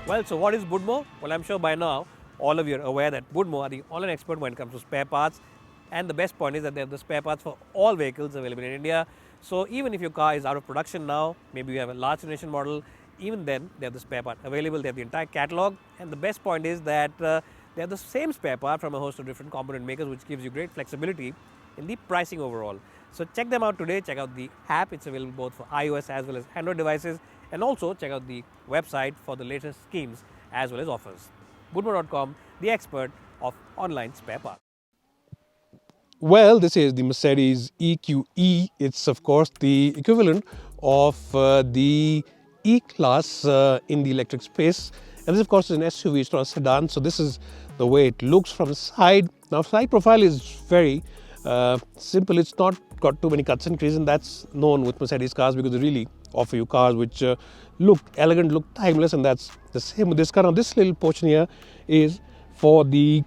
Well, so what is Budmo? Well, I'm sure by now all of you are aware that Budmo are the online expert when it comes to spare parts. And the best point is that they have the spare parts for all vehicles available in India. So even if your car is out of production now, maybe you have a large generation model, even then they have the spare part available. They have the entire catalog. And the best point is that they have the same spare part from a host of different component makers, which gives you great flexibility in the pricing overall. So check them out today. Check out the app. It's available both for iOS as well as Android devices. And also check out the website for the latest schemes as well as offers. Budmo.com, the expert of online spare parts. Well, this is the Mercedes EQE. It's of course the equivalent of the E-Class in the electric space. And this of course is an SUV, it's not a sedan. So this is the way it looks from the side. Now side profile is very simple. It's not got too many cuts and creases, and that's known with Mercedes cars because they really offer you cars which look elegant, look timeless, and that's the same with this car. Now this little portion here is for the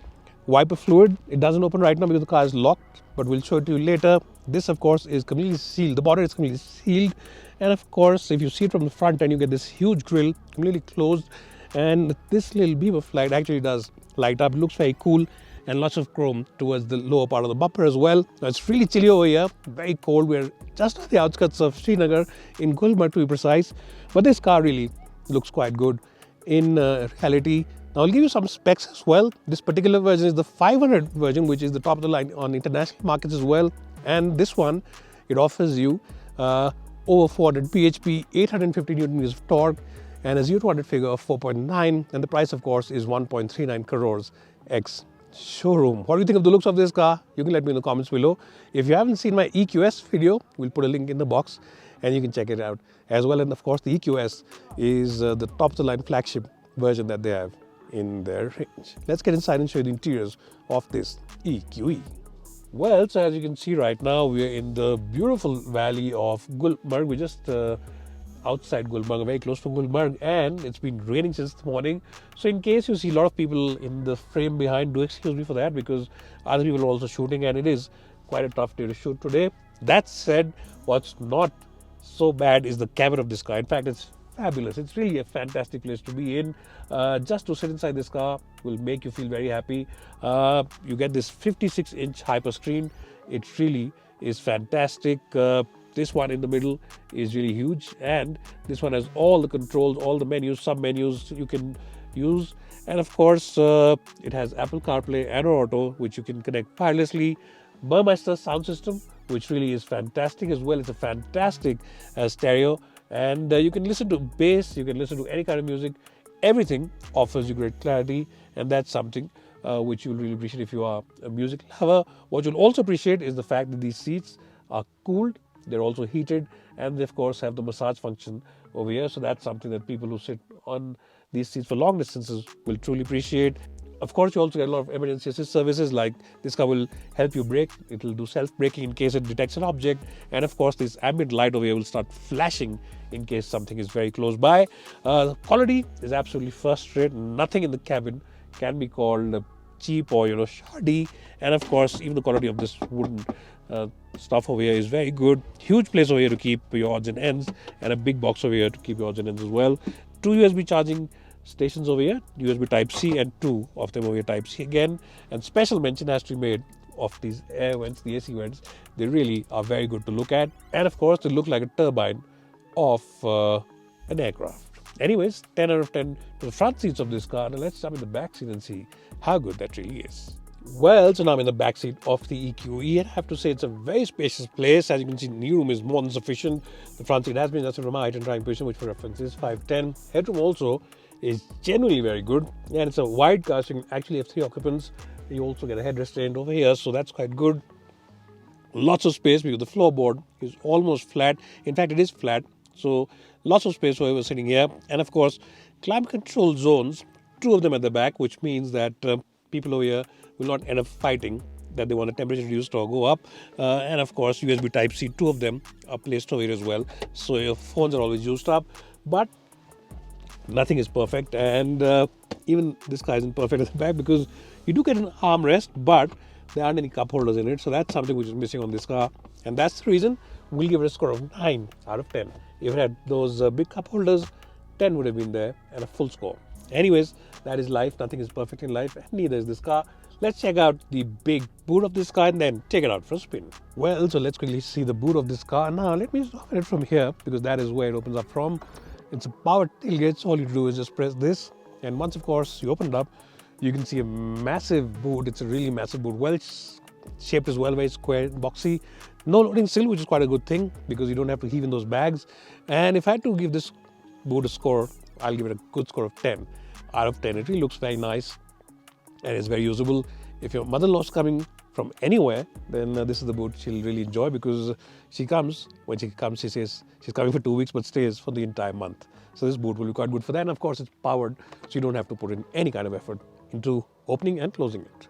wiper fluid. It doesn't open right now because the car is locked, but we'll show it to you later. This of course is completely sealed. The body is completely sealed, and of course if you see it from the front end, you get this huge grille completely closed, and this little beam of light actually does light up. It looks very cool, and lots of chrome towards the lower part of the bumper as well. Now it's really chilly over here, very cold. We're just on the outskirts of Srinagar in Gulmarg to be precise, but this car really looks quite good in reality. Now I'll give you some specs as well. This particular version is the 500 version, which is the top of the line on international markets as well. And this one, it offers you over 400 bhp, 850 Newton meters of torque, and a 0 to 100 figure of 4.9. And the price, of course, is 1.39 crores ex showroom. What do you think of the looks of this car? You can let me in the comments below. If you haven't seen my EQS video, we'll put a link in the box and you can check it out as well. And of course, the EQS is the top of the line flagship version that they have in their range. Let's get inside and show you the interiors of this EQE. Well, so as you can see right now, we are in the beautiful valley of Gulmarg. We're just outside Gulmarg, very close to Gulmarg, and it's been raining since the morning. So in case you see a lot of people in the frame behind, do excuse me for that because other people are also shooting and it is quite a tough day to shoot today. That said, what's not so bad is the cabin of this car. In fact, it's fabulous. It's really a fantastic place to be in. Just to sit inside this car will make you feel very happy. You get this 56-inch hyper screen. It really is fantastic. This one in the middle is really huge, and this one has all the controls, all the menus, sub menus you can use, and of course it has Apple CarPlay and Auto, which you can connect wirelessly. Burmeister sound system, which really is fantastic as well. It's a fantastic stereo, and you can listen to bass, you can listen to any kind of music. Everything offers you great clarity, and that's something which you'll really appreciate if you are a music lover. What you'll also appreciate is the fact that these seats are cooled. They're also heated, and they of course have the massage function over here. So that's something that people who sit on these seats for long distances will truly appreciate. Of course, you also get a lot of emergency assist services, like this car will help you brake. It will do self-braking in case it detects an object. And of course, this ambient light over here will start flashing in case something is very close by. The quality is absolutely first rate. Nothing in the cabin can be called cheap or shoddy. And of course, even the quality of this wooden stuff over here is very good. Huge place over here to keep your odds and ends, and a big box over here to keep your odds and ends as well. 2 USB charging stations over here, USB type C, and 2 of them over here type C again. And special mention has to be made of these air vents, the AC vents. They really are very good to look at, and of course they look like a turbine of an aircraft. Anyways, 10 out of 10 to the front seats of this car. Now let's jump in the back seat and see how good that really is. Well, so now I'm in the back seat of the EQE, and I have to say it's a very spacious place. As you can see, the knee room is more than sufficient. The front seat has been adjusted from my height and driving position, which for reference is 5'10". Headroom also is genuinely very good, and it's a wide car, so you can actually have 3 occupants. You also get a head restraint over here, so that's quite good. Lots of space because the floorboard is almost flat. In fact, it is flat, so lots of space for whoever sitting here. And of course, climate control zones, 2 of them at the back, which means that people over here will not end up fighting that they want a temperature reduced or go up. And of course, USB type C, 2 of them are placed over here as well, so your phones are always used up. But nothing is perfect, and even this car isn't perfect at the back because you do get an armrest, but there aren't any cup holders in it. So that's something which is missing on this car, and that's the reason we'll give it a score of 9 out of 10. If it had those big cup holders, 10 would have been there and a full score. Anyways, that is life. Nothing is perfect in life, and neither is this car. Let's check out the big boot of this car and then take it out for a spin. Well, so let's quickly see the boot of this car. Now, let me open it from here because that is where it opens up from. It's a power tailgate, so all you do is just press this, and once, of course, you open it up, you can see a massive boot. It's a really massive boot, well shaped as well, very square, boxy. No loading sill, which is quite a good thing because you don't have to heave in those bags. And if I had to give this boot a score, I'll give it a good score of 10 out of 10. It really looks very nice and it's very usable. If your mother-in-law's coming from anywhere, then this is the boot she'll really enjoy because when she comes, she says she's coming for 2 weeks but stays for the entire month. So this boot will be quite good for that. And of course, it's powered, so you don't have to put in any kind of effort into opening and closing it.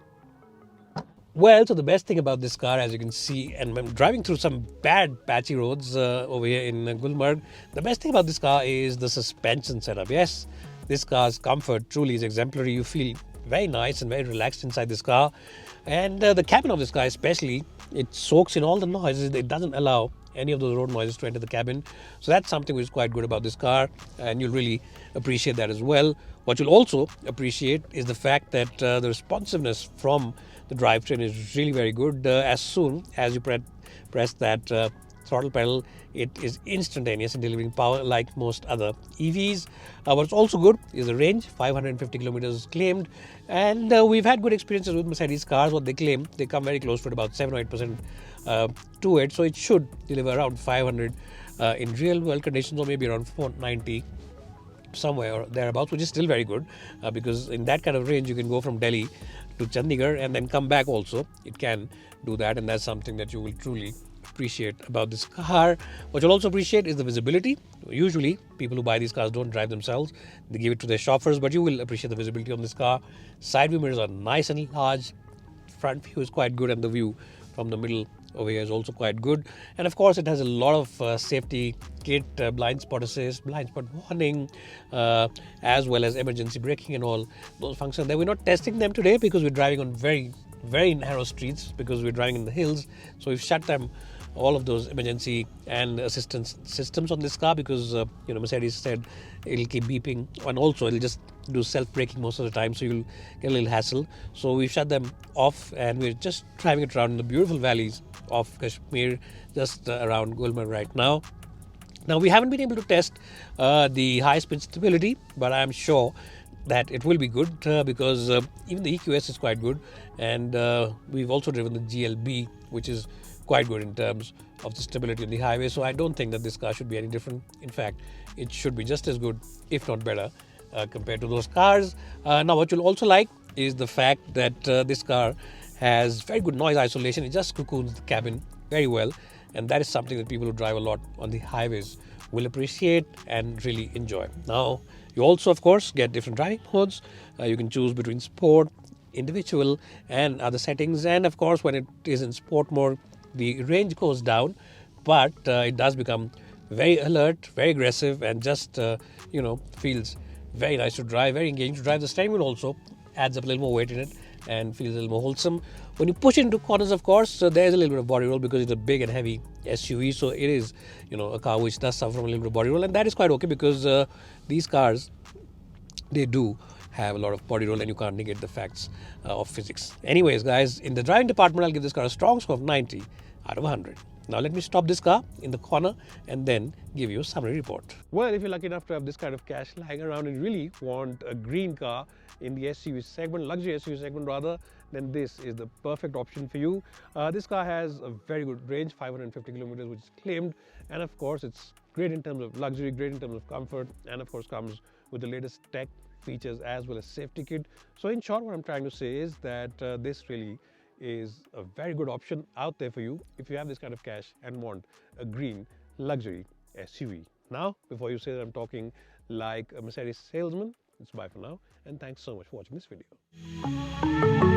Well, so the best thing about this car, as you can see, and I'm driving through some bad patchy roads over here in Gulmarg, the best thing about this car is the suspension setup. Yes, this car's comfort truly is exemplary. You feel very nice and very relaxed inside this car. And the cabin of this car especially, it soaks in all the noises. It doesn't allow any of those road noises to enter the cabin. So that's something which is quite good about this car, and you'll really appreciate that as well. What you'll also appreciate is the fact that the responsiveness from the drivetrain is really very good. As soon as you press that throttle pedal, it is instantaneous in delivering power like most other EVs. What's also good is the range, 550 kilometers claimed, and we've had good experiences with Mercedes cars. What they claim, they come very close to it, about 7 or 8% to it, so it should deliver around 500 in real world conditions, or maybe around 490 somewhere or thereabouts, which is still very good because in that kind of range you can go from Delhi to Chandigarh and then come back also. It can do that, and that's something that you will truly appreciate about this car. What you'll also appreciate is the visibility. Usually people who buy these cars don't drive themselves, they give it to their chauffeurs, but you will appreciate the visibility on this car. Side view mirrors are nice and large, front view is quite good, and the view from the middle over here is also quite good. And of course, it has a lot of safety kit, blind spot assist, blind spot warning, as well as emergency braking and all those functions. We're not testing them today because we're driving on very narrow streets, because we're driving in the hills. So we've shut them, all of those emergency and assistance systems on this car, because Mercedes said it'll keep beeping, and also it'll just do self-braking most of the time, so you'll get a little hassle. So we've shut them off, and we're just driving it around in the beautiful valleys of Kashmir, just around Gulmarg right now. Now, we haven't been able to test the high-speed stability, but I'm sure that it will be good because even the EQS is quite good, and we've also driven the GLB, which is quite good in terms of the stability on the highway. So I don't think that this car should be any different. In fact, it should be just as good, if not better, compared to those cars. Now, what you'll also like is the fact that this car has very good noise isolation. It just cocoons the cabin very well, and that is something that people who drive a lot on the highways will appreciate and really enjoy. Now, you also, of course, get different driving modes. You can choose between sport, individual, and other settings. And of course, when it is in sport mode, the range goes down, but it does become very alert, very aggressive, and just feels very nice to drive, very engaging to drive. The steering wheel also adds up a little more weight in it and feels a little more wholesome. When you push into corners, of course, there's a little bit of body roll because it's a big and heavy SUV. So it is, a car which does suffer from a little bit of body roll, and that is quite okay because these cars, they do have a lot of body roll, and you can't negate the facts of physics. Anyways, guys, in the driving department, I'll give this car a strong score of 90 out of 100. Now, let me stop this car in the corner and then give you a summary report. Well, if you're lucky enough to have this kind of cash lying around and really want a green car in the SUV segment, luxury SUV segment rather, then this is the perfect option for you. This car has a very good range, 550 kilometers, which is claimed. And of course, it's great in terms of luxury, great in terms of comfort, and of course comes with the latest tech features as well as safety kit. So in short, what I'm trying to say is that this really is a very good option out there for you if you have this kind of cash and want a green luxury SUV. Now, before you say that I'm talking like a Mercedes salesman, it's bye for now, and thanks so much for watching this video.